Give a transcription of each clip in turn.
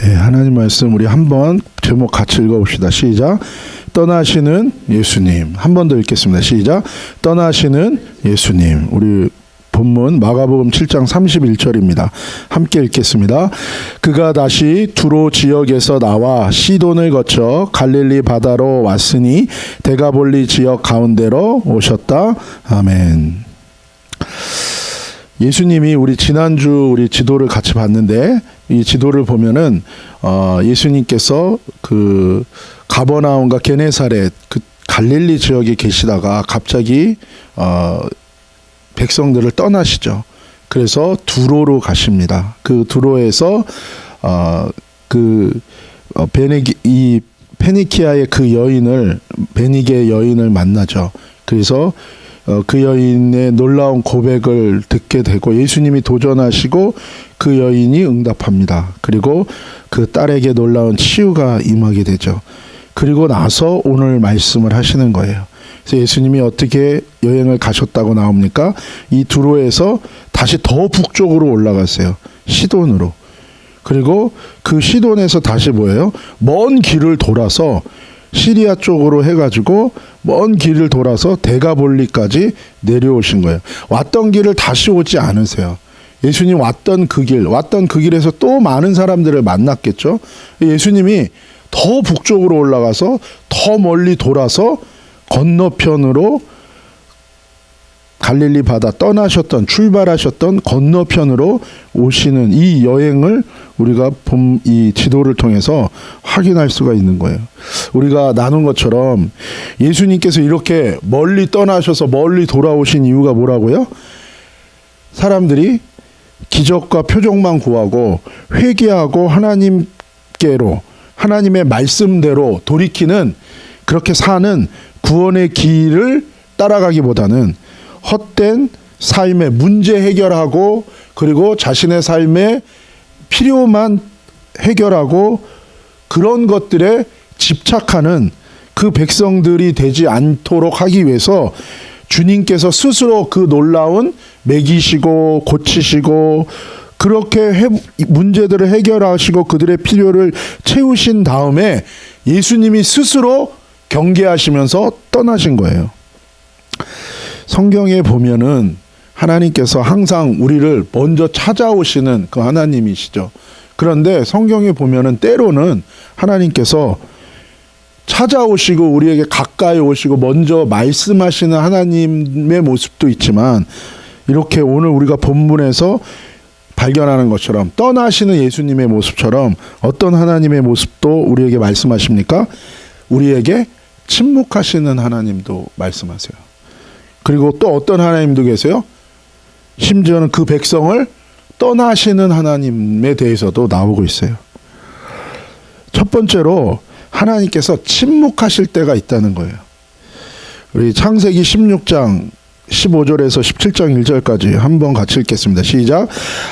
예, 하나님 말씀 우리 한번 제목 같이 읽어봅시다. 시작. 떠나시는 예수님. 한 번 더 읽겠습니다. 시작. 떠나시는 예수님. 우리 본문 마가복음 7장 31절입니다. 함께 읽겠습니다. 그가 다시 두로 지역에서 나와 시돈을 거쳐 갈릴리 바다로 왔으니 데가볼리 지역 가운데로 오셨다. 아멘. 예수님이 우리 지난주 우리 지도를 같이 봤는데 이 지도를 보면은 예수님께서 그 가버나움과 게네사렛 그 갈릴리 지역에 계시다가 갑자기 백성들을 떠나시죠. 그래서 두로로 가십니다. 그 두로에서 페니키아의 그 여인을 베니게 여인을 만나죠. 그래서 그 여인의 놀라운 고백을 듣게 되고 예수님이 도전하시고 그 여인이 응답합니다. 그리고 그 딸에게 놀라운 치유가 임하게 되죠. 그리고 나서 오늘 말씀을 하시는 거예요. 그래서 예수님이 어떻게 여행을 가셨다고 나옵니까? 이 두로에서 다시 더 북쪽으로 올라갔어요. 시돈으로. 그리고 그 시돈에서 다시 뭐예요? 먼 길을 돌아서 시리아 쪽으로 해가지고 먼 길을 돌아서 데가볼리까지 내려오신 거예요. 왔던 길을 다시 오지 않으세요. 예수님 왔던 그 길에서 또 많은 사람들을 만났겠죠. 예수님이 더 북쪽으로 올라가서 더 멀리 돌아서 건너편으로 갈릴리 바다 출발하셨던 건너편으로 오시는 이 여행을 우리가 이 지도를 통해서 확인할 수가 있는 거예요. 우리가 나눈 것처럼 예수님께서 이렇게 멀리 떠나셔서 멀리 돌아오신 이유가 뭐라고요? 사람들이 기적과 표적만 구하고 회개하고 하나님께로 하나님의 말씀대로 돌이키는 그렇게 사는 구원의 길을 따라가기보다는 헛된 삶의 문제 해결하고 그리고 자신의 삶의 필요만 해결하고 그런 것들에 집착하는 그 백성들이 되지 않도록 하기 위해서 주님께서 스스로 그 놀라운 먹이시고 고치시고 그렇게 문제들을 해결하시고 그들의 필요를 채우신 다음에 예수님이 스스로 경계하시면서 떠나신 거예요. 성경에 보면은 하나님께서 항상 우리를 먼저 찾아오시는 그 하나님이시죠. 그런데 성경에 보면은 때로는 하나님께서 찾아오시고 우리에게 가까이 오시고 먼저 말씀하시는 하나님의 모습도 있지만 이렇게 오늘 우리가 본문에서 발견하는 것처럼 떠나시는 예수님의 모습처럼 어떤 하나님의 모습도 우리에게 말씀하십니까? 우리에게 침묵하시는 하나님도 말씀하세요. 그리고 또 어떤 하나님도 계세요? 심지어는 그 백성을 떠나시는 하나님에 대해서도 나오고 있어요. 첫 번째로 하나님께서 침묵하실 때가 있다는 거예요. 우리 창세기 16장 15절에서 17장 1절까지 한번 같이 읽겠습니다. 시작.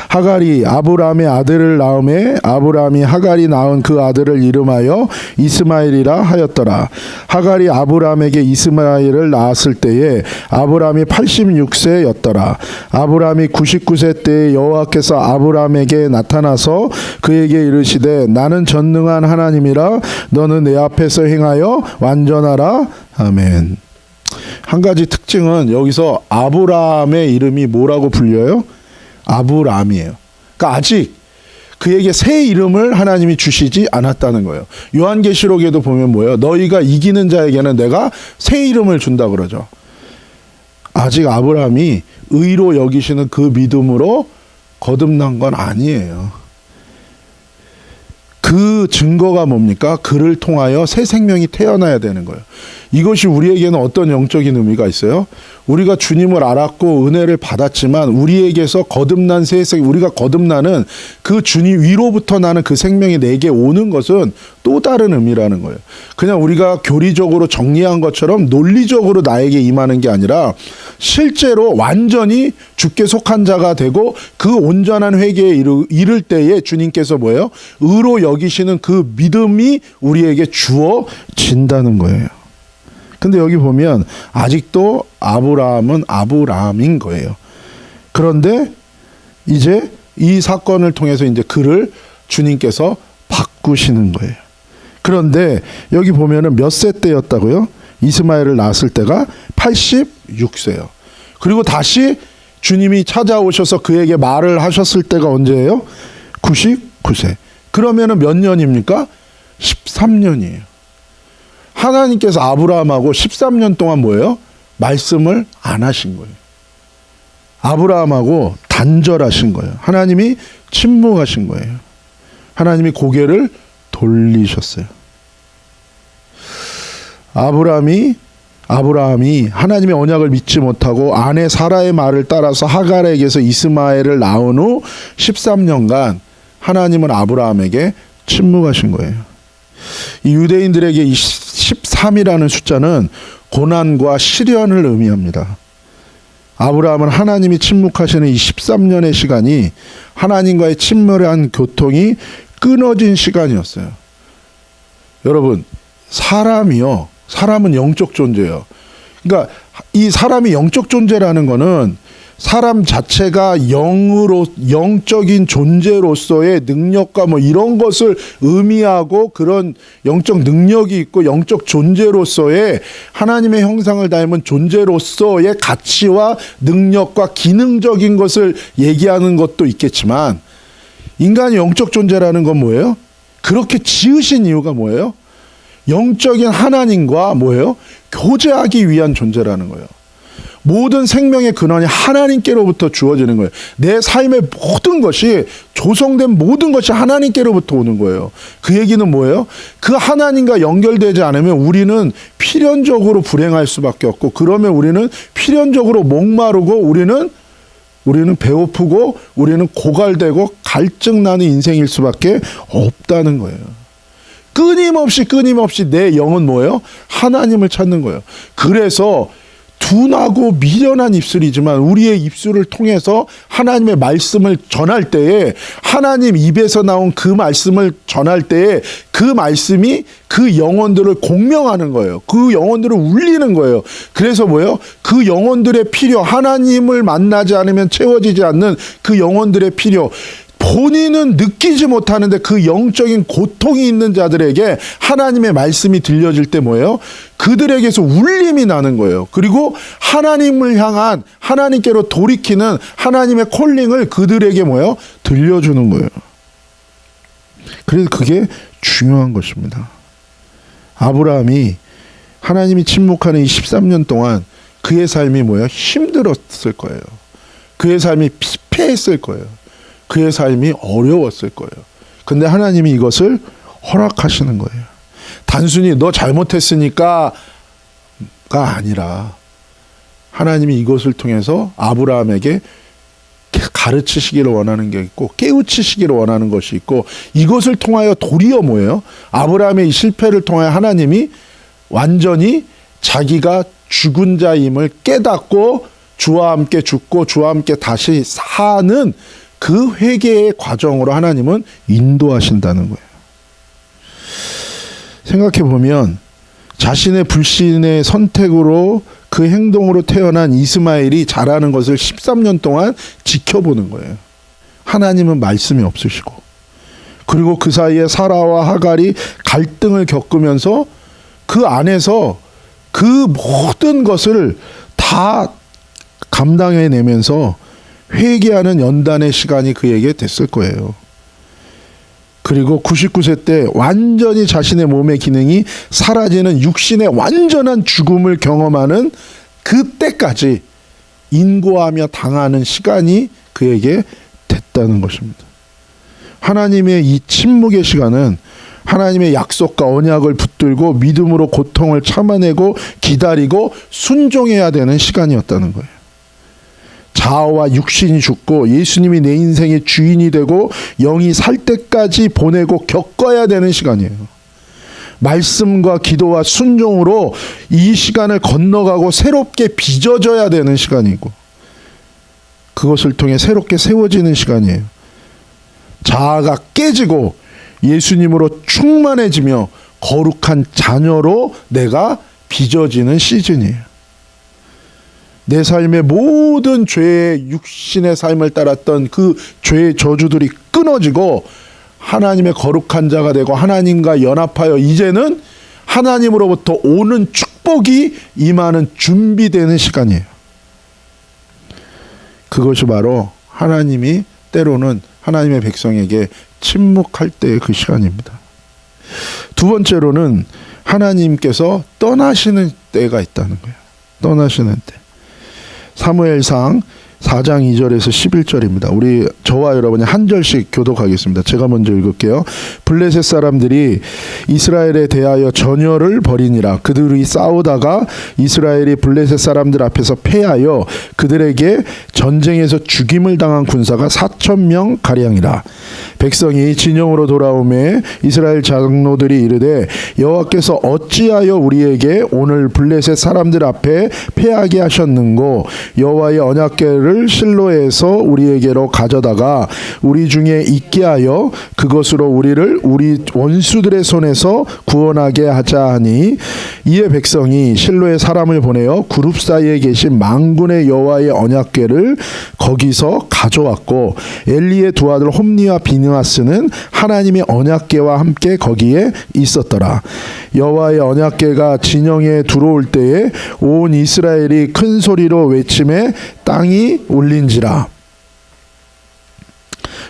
하갈이 아브라함의 아들을 낳음에 아브라함이 하갈이 낳은 그 아들을 이름하여 이스마엘이라 하였더라. 하갈이 아브라함에게 이스마엘을 낳았을 때에 아브라함이 86세였더라. 아브라함이 99세 때에 여호와께서 아브라함에게 나타나서 그에게 이르시되 나는 전능한 하나님이라 너는 내 앞에서 행하여 완전하라. 아멘. 한 가지 특징은 여기서 아브라함의 이름이 뭐라고 불려요? 아브라함이에요. 그러니까 아직 그에게 새 이름을 하나님이 주시지 않았다는 거예요. 요한계시록에도 보면 뭐예요? 너희가 이기는 자에게는 내가 새 이름을 준다 그러죠. 아직 아브라함이 의로 여기시는 그 믿음으로 거듭난 건 아니에요. 그 증거가 뭡니까? 그를 통하여 새 생명이 태어나야 되는 거예요. 이것이 우리에게는 어떤 영적인 의미가 있어요? 우리가 주님을 알았고 은혜를 받았지만 우리에게서 거듭난 새 생명, 우리가 거듭나는 그 주님 위로부터 나는 그 생명이 내게 오는 것은 또 다른 의미라는 거예요. 그냥 우리가 교리적으로 정리한 것처럼 논리적으로 나에게 임하는 게 아니라 실제로 완전히 주께 속한 자가 되고 그 온전한 회개에 이를 때에 주님께서 뭐예요? 의로 여기시는 그 믿음이 우리에게 주어진다는 거예요. 근데 여기 보면 아직도 아브라함은 아브라함인 거예요. 그런데 이제 이 사건을 통해서 이제 그를 주님께서 바꾸시는 거예요. 그런데 여기 보면은 몇 세 때였다고요? 이스마엘을 낳았을 때가 86세요. 그리고 다시 주님이 찾아오셔서 그에게 말을 하셨을 때가 언제예요? 99세. 그러면은 몇 년입니까? 13년이에요. 하나님께서 아브라함하고 13년 동안 뭐예요? 말씀을 안 하신 거예요. 아브라함하고 단절하신 거예요. 하나님이 침묵하신 거예요. 하나님이 고개를 돌리셨어요. 아브라함이 하나님의 언약을 믿지 못하고 아내 사라의 말을 따라서 하갈에게서 이스마엘을 낳은 후 13년간 하나님은 아브라함에게 침묵하신 거예요. 이 유대인들에게 이 13이라는 숫자는 고난과 시련을 의미합니다. 아브라함은 하나님이 침묵하시는 이 13년의 시간이 하나님과의 친밀한 교통이 끊어진 시간이었어요. 여러분, 사람은 영적 존재예요. 그러니까 이 사람이 영적 존재라는 거는 사람 자체가 영적인 존재로서의 능력과 뭐 이런 것을 의미하고 그런 영적 능력이 있고 영적 존재로서의 하나님의 형상을 닮은 존재로서의 가치와 능력과 기능적인 것을 얘기하는 것도 있겠지만, 인간이 영적 존재라는 건 뭐예요? 그렇게 지으신 이유가 뭐예요? 영적인 하나님과 뭐예요? 교제하기 위한 존재라는 거예요. 모든 생명의 근원이 하나님께로부터 주어지는 거예요. 내 삶의 모든 것이, 조성된 모든 것이 하나님께로부터 오는 거예요. 그 얘기는 뭐예요? 그 하나님과 연결되지 않으면 우리는 필연적으로 불행할 수밖에 없고, 그러면 우리는 필연적으로 목마르고, 우리는 배고프고, 우리는 고갈되고 갈증나는 인생일 수밖에 없다는 거예요. 끊임없이 내 영은 뭐예요? 하나님을 찾는 거예요. 그래서 둔하고 미련한 입술이지만 우리의 입술을 통해서 하나님의 말씀을 전할 때에, 하나님 입에서 나온 그 말씀을 전할 때에 그 말씀이 그 영혼들을 공명하는 거예요. 그 영혼들을 울리는 거예요. 그래서 뭐예요? 그 영혼들의 필요, 하나님을 만나지 않으면 채워지지 않는 그 영혼들의 필요, 본인은 느끼지 못하는데 그 영적인 고통이 있는 자들에게 하나님의 말씀이 들려질 때 뭐예요? 그들에게서 울림이 나는 거예요. 그리고 하나님을 향한, 하나님께로 돌이키는 하나님의 콜링을 그들에게 뭐예요? 들려주는 거예요. 그래서 그게 중요한 것입니다. 아브라함이 하나님이 침묵하는 이 13년 동안 그의 삶이 뭐예요? 힘들었을 거예요. 그의 삶이 피폐했을 거예요. 그의 삶이 어려웠을 거예요. 근데 하나님이 이것을 허락하시는 거예요. 단순히 너 잘못했으니까가 아니라 하나님이 이것을 통해서 아브라함에게 가르치시기를 원하는 게 있고, 깨우치시기를 원하는 것이 있고, 이것을 통하여 도리어 뭐예요? 아브라함의 이 실패를 통하여 하나님이 완전히 자기가 죽은 자임을 깨닫고 주와 함께 죽고 주와 함께 다시 사는 그 회개의 과정으로 하나님은 인도하신다는 거예요. 생각해 보면 자신의 불신의 선택으로, 그 행동으로 태어난 이스마엘이 자라는 것을 13년 동안 지켜보는 거예요. 하나님은 말씀이 없으시고, 그리고 그 사이에 사라와 하갈이 갈등을 겪으면서 그 안에서 그 모든 것을 다 감당해내면서 회개하는 연단의 시간이 그에게 됐을 거예요. 그리고 99세 때 완전히 자신의 몸의 기능이 사라지는 육신의 완전한 죽음을 경험하는 그때까지 인고하며 당하는 시간이 그에게 됐다는 것입니다. 하나님의 이 침묵의 시간은 하나님의 약속과 언약을 붙들고 믿음으로 고통을 참아내고 기다리고 순종해야 되는 시간이었다는 거예요. 자아와 육신이 죽고 예수님이 내 인생의 주인이 되고 영이 살 때까지 보내고 겪어야 되는 시간이에요. 말씀과 기도와 순종으로 이 시간을 건너가고 새롭게 빚어져야 되는 시간이고, 그것을 통해 새롭게 세워지는 시간이에요. 자아가 깨지고 예수님으로 충만해지며 거룩한 자녀로 내가 빚어지는 시즌이에요. 내 삶의 모든 죄의 육신의 삶을 따랐던 그 죄의 저주들이 끊어지고 하나님의 거룩한 자가 되고 하나님과 연합하여 이제는 하나님으로부터 오는 축복이 임하는 준비되는 시간이에요. 그것이 바로 하나님이 때로는 하나님의 백성에게 침묵할 때의 그 시간입니다. 두 번째로는 하나님께서 떠나시는 때가 있다는 거예요. 떠나시는 때. 사무엘상 4장 2절에서 11절입니다. 우리 저와 여러분이 한 절씩 교독하겠습니다. 제가 먼저 읽을게요. 블레셋 사람들이 이스라엘에 대하여 전열을 벌이니라. 그들이 싸우다가 이스라엘이 블레셋 사람들 앞에서 패하여 그들에게 전쟁에서 죽임을 당한 군사가 4,000명 가량이라. 백성이 진영으로 돌아오매 이스라엘 장로들이 이르되 여호와께서 어찌하여 우리에게 오늘 블레셋 사람들 앞에 패하게 하셨는고 여호와의 언약궤를 실로에서 우리에게로 가져다가 우리 중에 있게 하여 그것으로 우리를 우리 원수들의 손에서 구원하게 하자 하니 이에 백성이 실로에 사람을 보내어 그룹 사이에 계신 만군의 여호와의 언약궤를 거기서 가져왔고 엘리의 두 아들 홈니와 비느하스는 하나님의 언약궤와 함께 거기에 있었더라. 여호와의 언약궤가 진영에 들어올 때에 온 이스라엘이 큰 소리로 외치매 땅이 울린지라.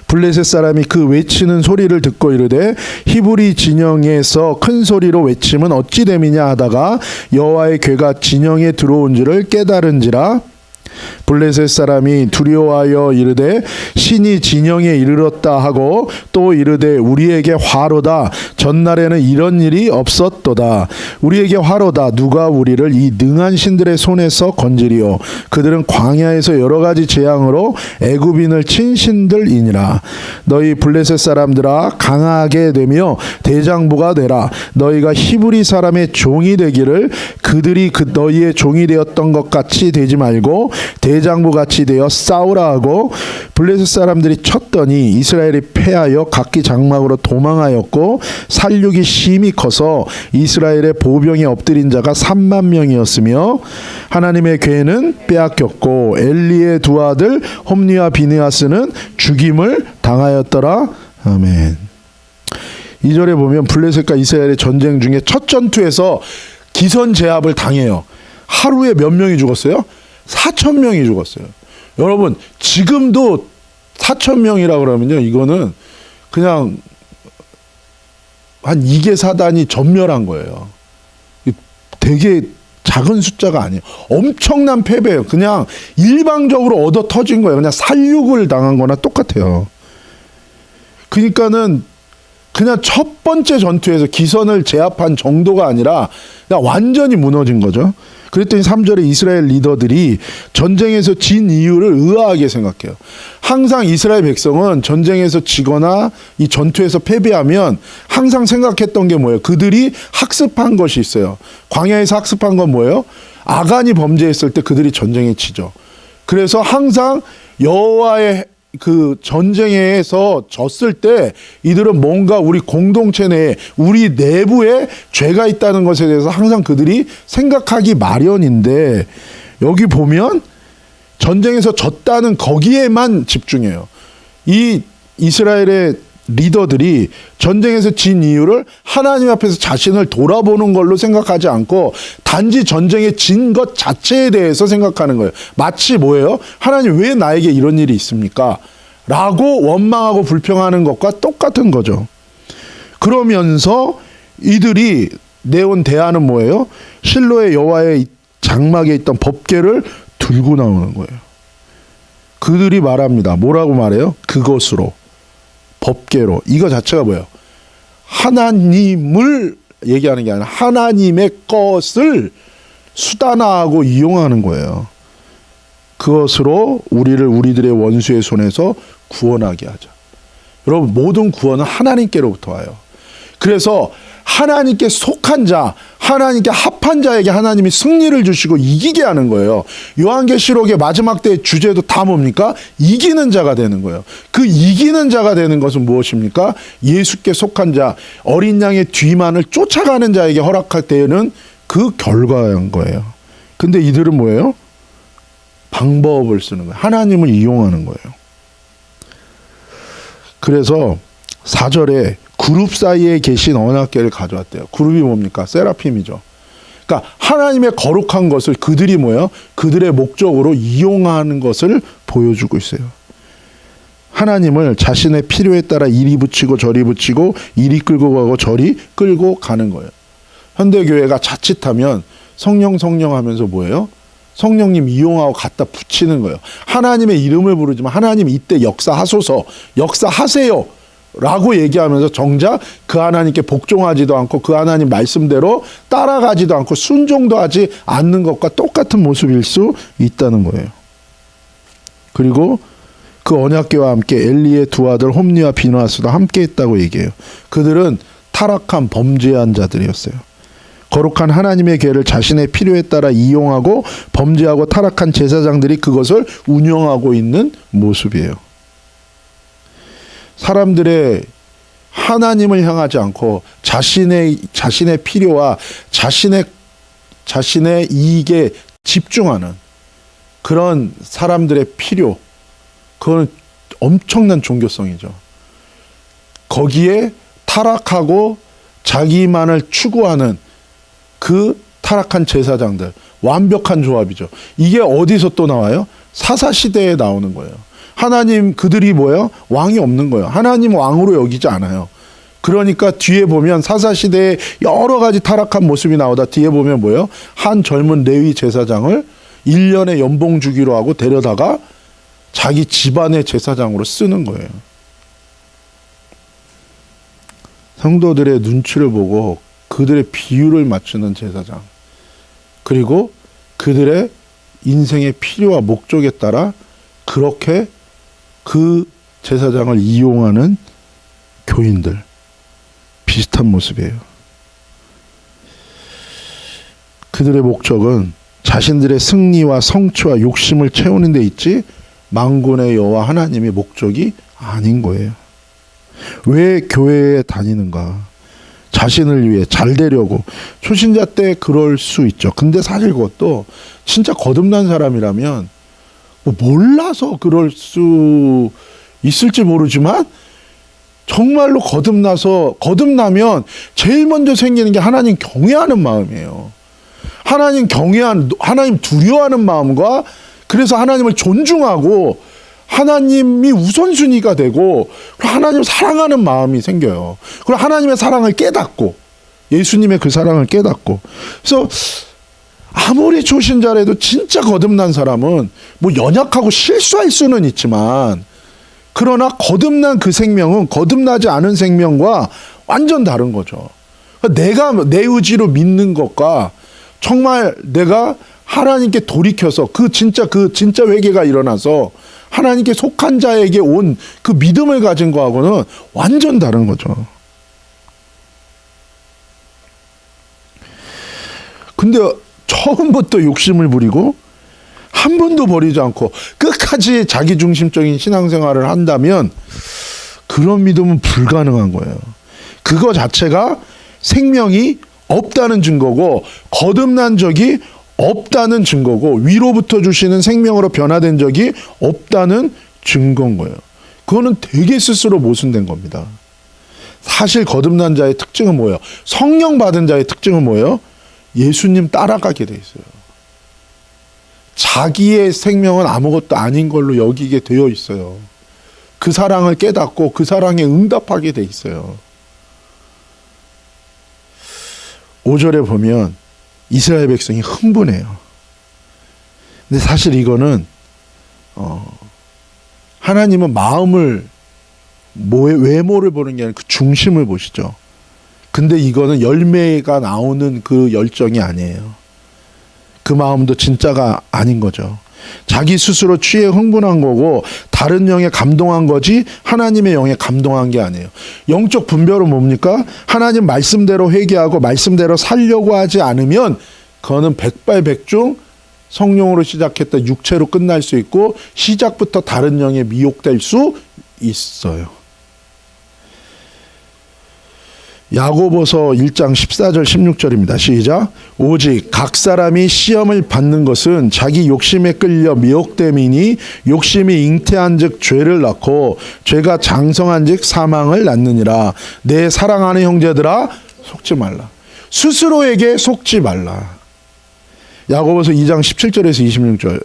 블레셋 사람이 그 외치는 소리를 듣고 이르되 히브리 진영에서 큰 소리로 외침은 어찌 됨이냐 하다가 여호와의 궤가 진영에 들어온 줄을 깨달은지라. 블레셋 사람이 두려워하여 이르되 신이 진영에 이르렀다 하고 또 이르되 우리에게 화로다. 전날에는 이런 일이 없었도다. 우리에게 화로다. 누가 우리를 이 능한 신들의 손에서 건지리요. 그들은 광야에서 여러 가지 재앙으로 애굽인을 친 신들이니라. 너희 블레셋 사람들아 강하게 되며 대장부가 되라. 너희가 히브리 사람의 종이 되기를 그들이 너희의 종이 되었던 것 같이 되지 말고 대장부 같이 되어 싸우라 하고 블레셋 사람들이 쳤더니 이스라엘이 패하여 각기 장막으로 도망하였고 살육이 심히 커서 이스라엘의 보병에 엎드린 자가 3만 명이었으며 하나님의 궤는 빼앗겼고 엘리의 두 아들 홈니와 비느하스는 죽임을 당하였더라. 아멘. 2절에 보면 블레셋과 이스라엘의 전쟁 중에 첫 전투에서 기선제압을 당해요. 하루에 몇 명이 죽었어요? 4,000명이 죽었어요. 여러분 지금도 4,000명이라 그러면요 이거는 그냥 한 2개 사단이 전멸한 거예요. 되게 작은 숫자가 아니에요. 엄청난 패배예요. 그냥 일방적으로 얻어 터진 거예요. 그냥 살육을 당한 거나 똑같아요. 그러니까는 그냥 첫 번째 전투에서 기선을 제압한 정도가 아니라 그냥 완전히 무너진 거죠. 그랬더니 3절에 이스라엘 리더들이 전쟁에서 진 이유를 의아하게 생각해요. 항상 이스라엘 백성은 전쟁에서 지거나 이 전투에서 패배하면 항상 생각했던 게 뭐예요? 그들이 학습한 것이 있어요. 광야에서 학습한 건 뭐예요? 아간이 범죄했을 때 그들이 전쟁에 지죠. 그래서 항상 여호와의 그 전쟁에서 졌을 때 이들은 뭔가 우리 공동체 내에 우리 내부에 죄가 있다는 것에 대해서 항상 그들이 생각하기 마련인데 여기 보면 전쟁에서 졌다는 거기에만 집중해요. 이 이스라엘의 리더들이 전쟁에서 진 이유를 하나님 앞에서 자신을 돌아보는 걸로 생각하지 않고 단지 전쟁에 진 것 자체에 대해서 생각하는 거예요. 마치 뭐예요? 하나님 왜 나에게 이런 일이 있습니까? 라고 원망하고 불평하는 것과 똑같은 거죠. 그러면서 이들이 내온 대안은 뭐예요? 실로의 여호와의 장막에 있던 법궤를 들고 나오는 거예요. 그들이 말합니다. 뭐라고 말해요? 그것으로. 법궤로. 이거 자체가 뭐예요? 하나님을 얘기하는 게 아니라 하나님의 것을 수단화하고 이용하는 거예요. 그것으로 우리들의 원수의 손에서 구원하게 하자. 여러분 모든 구원은 하나님께로부터 와요. 그래서 하나님께 속한 자, 하나님께 합한 자에게 하나님이 승리를 주시고 이기게 하는 거예요. 요한계시록의 마지막 때의 주제도 다 뭡니까? 이기는 자가 되는 거예요. 그 이기는 자가 되는 것은 무엇입니까? 예수께 속한 자, 어린 양의 뒤만을 쫓아가는 자에게 허락할 때에는 그 결과인 거예요. 근데 이들은 뭐예요? 방법을 쓰는 거예요. 하나님을 이용하는 거예요. 그래서 4절에 그룹 사이에 계신 언약궤를 가져왔대요. 그룹이 뭡니까? 세라핌이죠. 그러니까 하나님의 거룩한 것을 그들이 뭐예요? 그들의 목적으로 이용하는 것을 보여주고 있어요. 하나님을 자신의 필요에 따라 이리 붙이고 저리 붙이고 이리 끌고 가고 저리 끌고 가는 거예요. 현대교회가 자칫하면 성령 하면서 뭐예요? 성령님 이용하고 갖다 붙이는 거예요. 하나님의 이름을 부르지만 하나님 이때 역사하소서, 역사하세요 라고 얘기하면서 정작 그 하나님께 복종하지도 않고 그 하나님 말씀대로 따라가지도 않고 순종도 하지 않는 것과 똑같은 모습일 수 있다는 거예요. 그리고 그 언약궤와 함께 엘리의 두 아들 홈니와 비느하스도 함께 있다고 얘기해요. 그들은 타락한 범죄한 자들이었어요. 거룩한 하나님의 궤를 자신의 필요에 따라 이용하고 범죄하고 타락한 제사장들이 그것을 운영하고 있는 모습이에요. 사람들의 하나님을 향하지 않고 자신의 필요와 자신의 이익에 집중하는 그런 사람들의 필요, 그건 엄청난 종교성이죠. 거기에 타락하고 자기만을 추구하는 그 타락한 제사장들, 완벽한 조합이죠. 이게 어디서 또 나와요? 사사시대에 나오는 거예요. 하나님 그들이 뭐예요? 왕이 없는 거예요. 하나님 왕으로 여기지 않아요. 그러니까 뒤에 보면 사사시대에 여러 가지 타락한 모습이 나오다 뒤에 보면 뭐예요? 한 젊은 레위 제사장을 1년의 연봉 주기로 하고 데려다가 자기 집안의 제사장으로 쓰는 거예요. 성도들의 눈치를 보고 그들의 비율을 맞추는 제사장, 그리고 그들의 인생의 필요와 목적에 따라 그렇게 그 제사장을 이용하는 교인들, 비슷한 모습이에요. 그들의 목적은 자신들의 승리와 성취와 욕심을 채우는 데 있지 만군의 여호와 하나님의 목적이 아닌 거예요. 왜 교회에 다니는가? 자신을 위해 잘 되려고. 초신자 때 그럴 수 있죠. 근데 사실 그것도 진짜 거듭난 사람이라면 뭐 몰라서 그럴 수 있을지 모르지만 정말로 거듭나면 제일 먼저 생기는 게 하나님 경외하는 마음이에요. 하나님 두려워하는 마음과, 그래서 하나님을 존중하고 하나님이 우선순위가 되고 하나님을 사랑하는 마음이 생겨요. 그리고 하나님의 사랑을 깨닫고, 예수님의 그 사랑을 깨닫고. 그래서 아무리 초신자라도 진짜 거듭난 사람은 뭐 연약하고 실수할 수는 있지만, 그러나 거듭난 그 생명은 거듭나지 않은 생명과 완전 다른 거죠. 내가 내 의지로 믿는 것과 정말 내가 하나님께 돌이켜서 그 진짜 회개가 일어나서 하나님께 속한 자에게 온 그 믿음을 가진 거하고는 완전 다른 거죠. 근데 처음부터 욕심을 부리고 한 번도 버리지 않고 끝까지 자기중심적인 신앙생활을 한다면 그런 믿음은 불가능한 거예요. 그거 자체가 생명이 없다는 증거고, 거듭난 적이 없다는 증거고, 위로부터 주시는 생명으로 변화된 적이 없다는 증거인 거예요. 그거는 되게 스스로 모순된 겁니다. 사실 거듭난 자의 특징은 뭐예요? 성령 받은 자의 특징은 뭐예요? 예수님 따라가게 돼 있어요. 자기의 생명은 아무것도 아닌 걸로 여기게 되어 있어요. 그 사랑을 깨닫고 그 사랑에 응답하게 돼 있어요. 5절에 보면 이스라엘 백성이 흥분해요. 근데 사실 이거는 하나님은 마음을, 외모를 보는 게 아니라 그 중심을 보시죠. 근데 이거는 열매가 나오는 그 열정이 아니에요. 그 마음도 진짜가 아닌 거죠. 자기 스스로 취해 흥분한 거고 다른 영에 감동한 거지 하나님의 영에 감동한 게 아니에요. 영적 분별은 뭡니까? 하나님 말씀대로 회개하고 말씀대로 살려고 하지 않으면 그거는 백발백중 성령으로 시작했다 육체로 끝날 수 있고 시작부터 다른 영에 미혹될 수 있어요. 야고보서 1장 14절 16절입니다. 시작. 오직 각 사람이 시험을 받는 것은 자기 욕심에 끌려 미혹됨이니 욕심이 잉태한즉 죄를 낳고 죄가 장성한즉 사망을 낳느니라. 내 사랑하는 형제들아 속지 말라. 스스로에게 속지 말라. 야고보서 2장 17절에서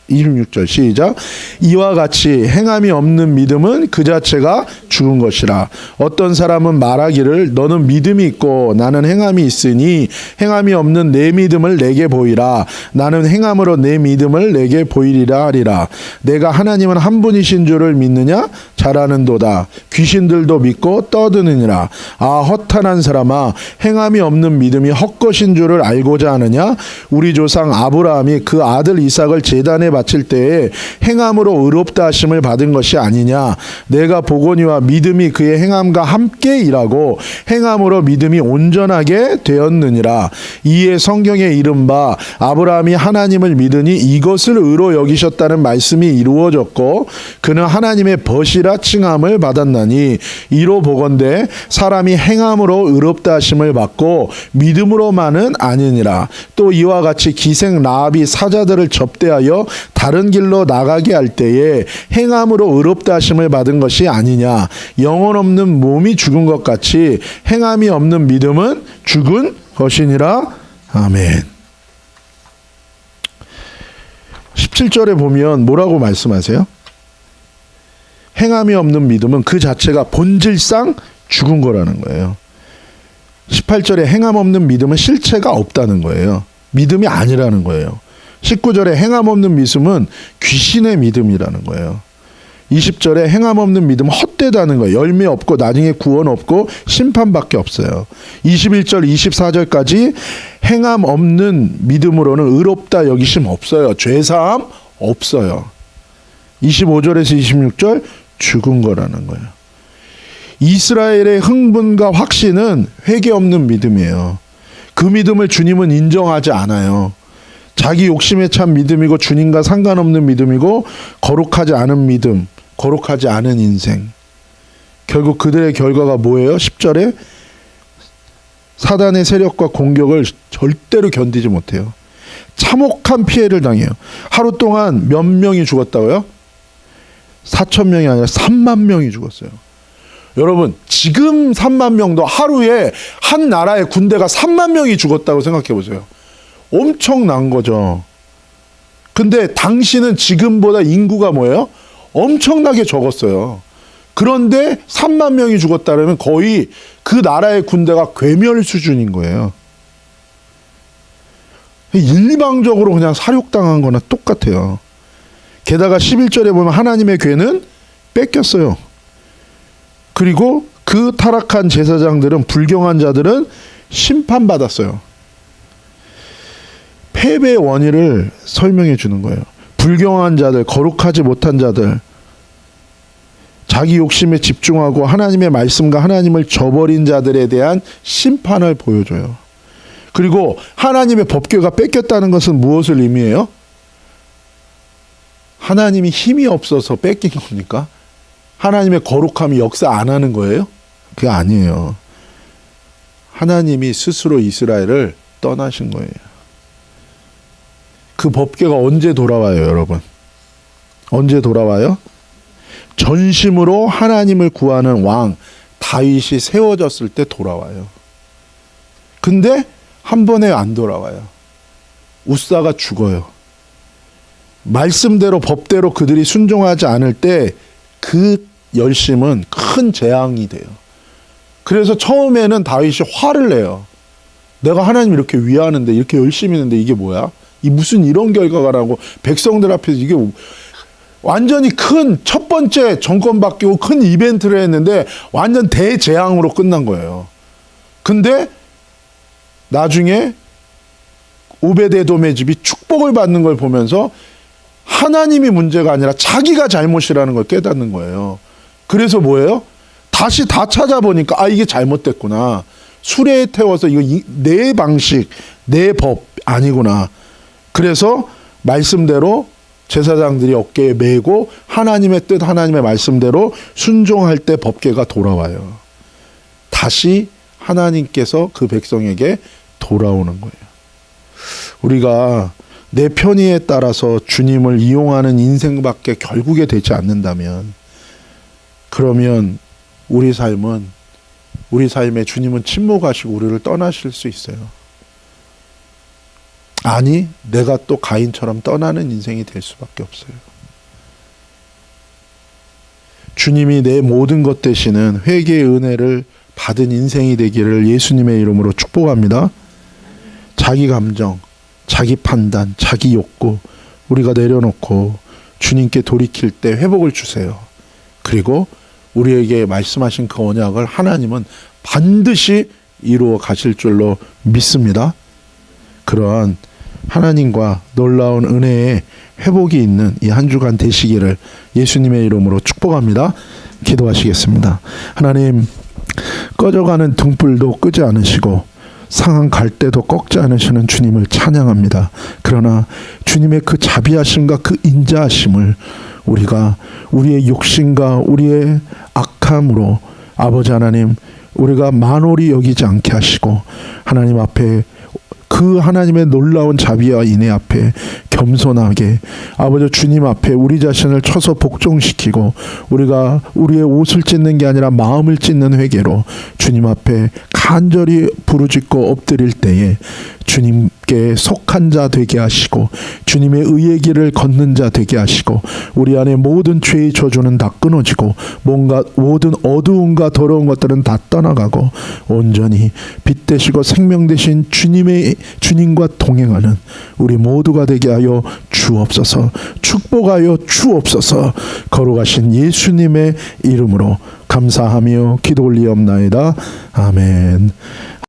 26절 시작. 이와 같이 행함이 없는 믿음은 그 자체가 죽은 것이라. 어떤 사람은 말하기를 너는 믿음이 있고 나는 행함이 있으니 행함이 없는 내 믿음을 내게 보이라. 나는 행함으로 내 믿음을 내게 보이리라 하리라. 내가 하나님은 한 분이신 줄을 믿느냐? 잘하는도다. 귀신들도 믿고 떠드느니라. 아 허탄한 사람아, 행함이 없는 믿음이 헛것인 줄을 알고자 하느냐? 우리 조상 아브라함이 그 아들 이삭을 제단에 바칠 때에 행함으로 의롭다 하심을 받은 것이 아니냐. 내가 보거니와 믿음이 그의 행함과 함께 일하고 행함으로 믿음이 온전하게 되었느니라. 이에 성경에 이른 바 아브라함이 하나님을 믿으니 이것을 의로 여기셨다는 말씀이 이루어졌고 그는 하나님의 벗이라 칭함을 받았나니 이로 보건대 사람이 행함으로 의롭다 하심을 받고 믿음으로만은 아니니라. 또 이와 같이 기생 라합이 사자들을 접대하여 다른 길로 나가게 할 때에 행함으로 의롭다 하심을 받은 것이 아니냐. 영혼 없는 몸이 죽은 것 같이 행함이 없는 믿음은 죽은 것이니라. 아멘. 17절에 보면 뭐라고 말씀하세요? 행함이 없는 믿음은 그 자체가 본질상 죽은 거라는 거예요. 18절에 행함 없는 믿음은 실체가 없다는 거예요. 믿음이 아니라는 거예요. 19절에 행함 없는 믿음은 귀신의 믿음이라는 거예요. 20절에 행함 없는 믿음은 헛되다는 거예요. 열매 없고 나중에 구원 없고 심판밖에 없어요. 21절 24절까지 행함 없는 믿음으로는 의롭다 여기심 없어요. 죄사함 없어요. 25절에서 26절 죽은 거라는 거예요. 이스라엘의 흥분과 확신은 회개 없는 믿음이에요. 그 믿음을 주님은 인정하지 않아요. 자기 욕심에 찬 믿음이고 주님과 상관없는 믿음이고 거룩하지 않은 믿음, 거룩하지 않은 인생. 결국 그들의 결과가 뭐예요? 10절에 사단의 세력과 공격을 절대로 견디지 못해요. 참혹한 피해를 당해요. 하루 동안 몇 명이 죽었다고요? 4,000명이 아니라 3만 명이 죽었어요. 여러분 지금 3만 명도 하루에 한 나라의 군대가 3만 명이 죽었다고 생각해 보세요. 엄청난 거죠. 근데 당시는 지금보다 인구가 뭐예요? 엄청나게 적었어요. 그런데 3만 명이 죽었다면 거의 그 나라의 군대가 괴멸 수준인 거예요. 일방적으로 그냥 사륙당한 거나 똑같아요. 게다가 11절에 보면 하나님의 괴는 뺏겼어요. 그리고 그 타락한 제사장들은, 불경한 자들은 심판받았어요. 패배의 원인을 설명해 주는 거예요. 불경한 자들, 거룩하지 못한 자들, 자기 욕심에 집중하고 하나님의 말씀과 하나님을 저버린 자들에 대한 심판을 보여줘요. 그리고 하나님의 법궤가 뺏겼다는 것은 무엇을 의미해요? 하나님이 힘이 없어서 뺏긴 겁니까? 하나님의 거룩함이 역사 안 하는 거예요? 그게 아니에요. 하나님이 스스로 이스라엘을 떠나신 거예요. 그 법궤가 언제 돌아와요, 여러분? 언제 돌아와요? 전심으로 하나님을 구하는 왕 다윗이 세워졌을 때 돌아와요. 근데 한 번에 안 돌아와요. 우사가 죽어요. 말씀대로 법대로 그들이 순종하지 않을 때 그 열심은 큰 재앙이 돼요. 그래서 처음에는 다윗이 화를 내요. 내가 하나님 이렇게 위하는데, 이렇게 열심히 했는데 이게 뭐야? 이 무슨 이런 결과가 나고, 백성들 앞에서 이게 완전히 큰 첫 번째 정권 바뀌고 큰 이벤트를 했는데 완전 대재앙으로 끝난 거예요. 근데 나중에 오베데돔의 집이 축복을 받는 걸 보면서 하나님이 문제가 아니라 자기가 잘못이라는 걸 깨닫는 거예요. 그래서 뭐예요? 다시 다 찾아보니까 아 이게 잘못됐구나. 수레에 태워서 이거 내 방식, 내 법 아니구나. 그래서 말씀대로 제사장들이 어깨에 메고 하나님의 뜻, 하나님의 말씀대로 순종할 때 법궤가 돌아와요. 다시 하나님께서 그 백성에게 돌아오는 거예요. 우리가 내 편의에 따라서 주님을 이용하는 인생밖에 결국에 되지 않는다면, 그러면 우리 삶에 주님은 침묵하시고 우리를 떠나실 수 있어요. 아니, 내가 또 가인처럼 떠나는 인생이 될 수밖에 없어요. 주님이 내 모든 것 되시는 회개의 은혜를 받은 인생이 되기를 예수님의 이름으로 축복합니다. 자기 감정, 자기 판단, 자기 욕구 우리가 내려놓고 주님께 돌이킬 때 회복을 주세요. 그리고 우리에게 말씀하신 그 언약을 하나님은 반드시 이루어 가실 줄로 믿습니다. 그러한 하나님과 놀라운 은혜의 회복이 있는 이 한 주간 되시기를 예수님의 이름으로 축복합니다. 기도하시겠습니다. 하나님, 꺼져가는 등불도 끄지 않으시고 상한 갈대도 꺾지 않으시는 주님을 찬양합니다. 그러나 주님의 그 자비하심과 그 인자하심을 우리가 우리의 욕심과 우리의 악함으로 아버지 하나님, 우리가 만홀히 여기지 않게 하시고 하나님 앞에 그 하나님의 놀라운 자비와 인애 앞에 겸손하게 아버지 주님 앞에 우리 자신을 쳐서 복종시키고 우리가 우리의 옷을 찢는 게 아니라 마음을 찢는 회개로 주님 앞에 간절히 부르짖고 엎드릴 때에 주님께 속한 자 되게 하시고 주님의 의의 길을 걷는 자 되게 하시고 우리 안에 모든 죄의 저주는 다 끊어지고 뭔가 모든 어두움과 더러운 것들은 다 떠나가고 온전히 빛 되시고 생명 되신 주님과 동행하는 우리 모두가 되게 하여 주옵소서. 축복하여 주옵소서. 거룩하신 예수님의 이름으로 감사하며 기도 올리옵나이다. 아멘.